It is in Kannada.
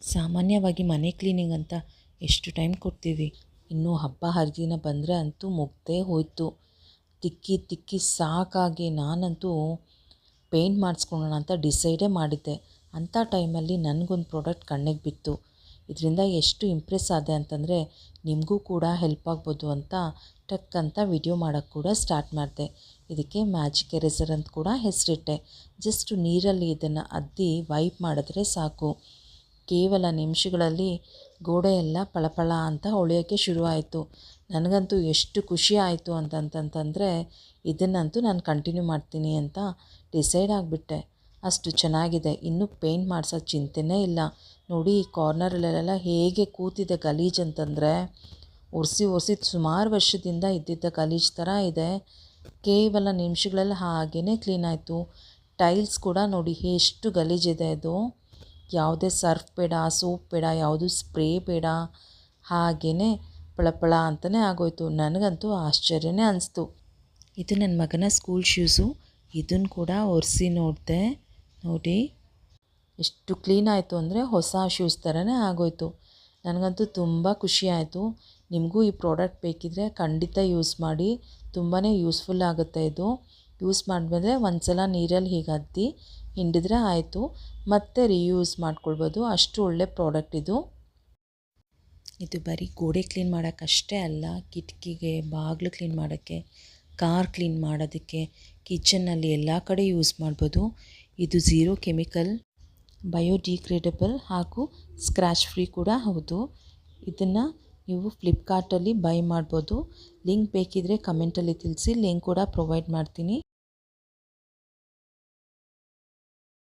ಸಾಮಾನ್ಯವಾಗಿ ಮನೆ ಕ್ಲೀನಿಂಗ್ ಅಂತ ಎಷ್ಟು ಟೈಮ್ ಕೊಡ್ತೀವಿ, ಇನ್ನು ಹಬ್ಬ ಹರಿದಿನ ಬಂದರೆ ಅಂತೂ ಮುಗ್ದೇ ಹೋಯಿತು. ತಿಕ್ಕಿ ತಿಕ್ಕಿ ಸಾಕಾಗಿ ನಾನಂತೂ ಪೇಂಟ್ ಮಾಡಿಸ್ಕೊಳ್ಳೋಣ ಅಂತ ಡಿಸೈಡೇ ಮಾಡಿದ್ದೆ. ಅಂಥ ಟೈಮಲ್ಲಿ ನನಗೊಂದು ಪ್ರಾಡಕ್ಟ್ ಕಣ್ಣಿಗೆ ಬಿತ್ತು. ಇದರಿಂದ ಎಷ್ಟು ಇಂಪ್ರೆಸ್ ಆದೆ ಅಂತಂದರೆ ನಿಮಗೂ ಕೂಡ ಹೆಲ್ಪ್ ಆಗ್ಬೋದು ಅಂತ ಟಕ್ ಅಂತ ವಿಡಿಯೋ ಮಾಡೋಕ್ಕೆ ಕೂಡ ಸ್ಟಾರ್ಟ್ ಮಾಡಿದೆ. ಇದಕ್ಕೆ ಮ್ಯಾಜಿಕ್ ಎರೇಸರ್ ಅಂತ ಕೂಡ ಹೆಸರಿಟ್ಟೆ. ಜಸ್ಟ್ ನೀರಲ್ಲಿ ಇದನ್ನು ಅದ್ದಿ ವೈಪ್ ಮಾಡಿದ್ರೆ ಸಾಕು, ಕೇವಲ ನಿಮಿಷಗಳಲ್ಲಿ ಗೋಡೆ ಎಲ್ಲ ಪಳಪಳ ಅಂತ ಹೊಳೆಯೋಕ್ಕೆ ಶುರುವಾಯಿತು. ನನಗಂತೂ ಎಷ್ಟು ಖುಷಿ ಆಯಿತು ಅಂತಂತಂದರೆ ಇದನ್ನಂತೂ ನಾನು ಕಂಟಿನ್ಯೂ ಮಾಡ್ತೀನಿ ಅಂತ ಡಿಸೈಡ್ ಆಗಿಬಿಟ್ಟೆ. ಅಷ್ಟು ಚೆನ್ನಾಗಿದೆ. ಇನ್ನೂ ಪೇಂಟ್ ಮಾಡಿಸೋ ಚಿಂತೆನೇ ಇಲ್ಲ. ನೋಡಿ ಈ ಕಾರ್ನರಲ್ಲೆಲ್ಲ ಹೇಗೆ ಕೂತಿದೆ ಗಲೀಜು ಅಂತಂದರೆ, ಒರೆಸಿ ಸುಮಾರು ವರ್ಷದಿಂದ ಇದ್ದಿದ್ದ ಗಲೀಜು ಥರ ಇದೆ. ಕೇವಲ ನಿಮಿಷಗಳಲ್ಲಿ ಹಾಗೇ ಕ್ಲೀನ್ ಆಯಿತು. ಟೈಲ್ಸ್ ಕೂಡ ನೋಡಿ ಎಷ್ಟು ಗಲೀಜಿದೆ. ಅದು ಯಾವುದೇ ಸರ್ಫ್ ಬೇಡ, ಸೋಪ್ ಬೇಡ, ಯಾವುದು ಸ್ಪ್ರೇ ಬೇಡ, ಹಾಗೇ ಪಳಪಳ ಅಂತಲೇ ಆಗೋಯ್ತು. ನನಗಂತೂ ಆಶ್ಚರ್ಯನೇ ಅನಿಸ್ತು. ಇದು ನನ್ನ ಮಗನ ಸ್ಕೂಲ್ ಶೂಸು. ಇದನ್ನು ಕೂಡ ಒರೆಸಿ ನೋಡಿದೆ. ನೋಡಿ ಎಷ್ಟು ಕ್ಲೀನ್ ಆಯಿತು ಅಂದರೆ ಹೊಸ ಶೂಸ್ ಥರನೇ ಆಗೋಯ್ತು. ನನಗಂತೂ ತುಂಬ ಖುಷಿ ಆಯಿತು. ನಿಮಗೂ ಈ ಪ್ರಾಡಕ್ಟ್ ಬೇಕಿದ್ದರೆ ಖಂಡಿತ ಯೂಸ್ ಮಾಡಿ. ತುಂಬಾ ಯೂಸ್ಫುಲ್ ಆಗುತ್ತೆ ಇದು. ಯೂಸ್ ಮಾಡಿದ್ಮೇಲೆ ಒಂದು ಸಲ ನೀರಲ್ಲಿ ಹೀಗೆ ಅದ್ದಿ ಹಿಂಡಿದ್ರೆ ಆಯಿತು, ಮತ್ತೆ ರಿಯೂಸ್ ಮಾಡ್ಕೊಳ್ಬೋದು. ಅಷ್ಟು ಒಳ್ಳೆ ಪ್ರಾಡಕ್ಟ್ ಇದು. ಇದು ಬರೀ ಗೋಡೆ ಕ್ಲೀನ್ ಮಾಡೋಕ್ಕಷ್ಟೇ ಅಲ್ಲ, ಕಿಟಕಿಗೆ ಬಾಗಿಲು ಕ್ಲೀನ್ ಮಾಡೋಕ್ಕೆ, ಕಾರ್ ಕ್ಲೀನ್ ಮಾಡೋದಕ್ಕೆ, ಕಿಚನ್ನಲ್ಲಿ ಎಲ್ಲ ಕಡೆ ಯೂಸ್ ಮಾಡ್ಬೋದು. ಇದು ಝೀರೋ ಕೆಮಿಕಲ್, ಬಯೋಡಿಗ್ರೇಡಬಲ್ ಹಾಗೂ ಸ್ಕ್ರ್ಯಾಚ್ ಫ್ರೀ ಕೂಡ ಹೌದು. ಇದನ್ನು ನೀವು ಫ್ಲಿಪ್ಕಾರ್ಟಲ್ಲಿ ಬೈ ಮಾಡ್ಬೋದು. ಲಿಂಕ್ ಬೇಕಿದ್ದರೆ ಕಮೆಂಟಲ್ಲಿ ತಿಳಿಸಿ, ಲಿಂಕ್ ಕೂಡ ಪ್ರೊವೈಡ್ ಮಾಡ್ತೀನಿ.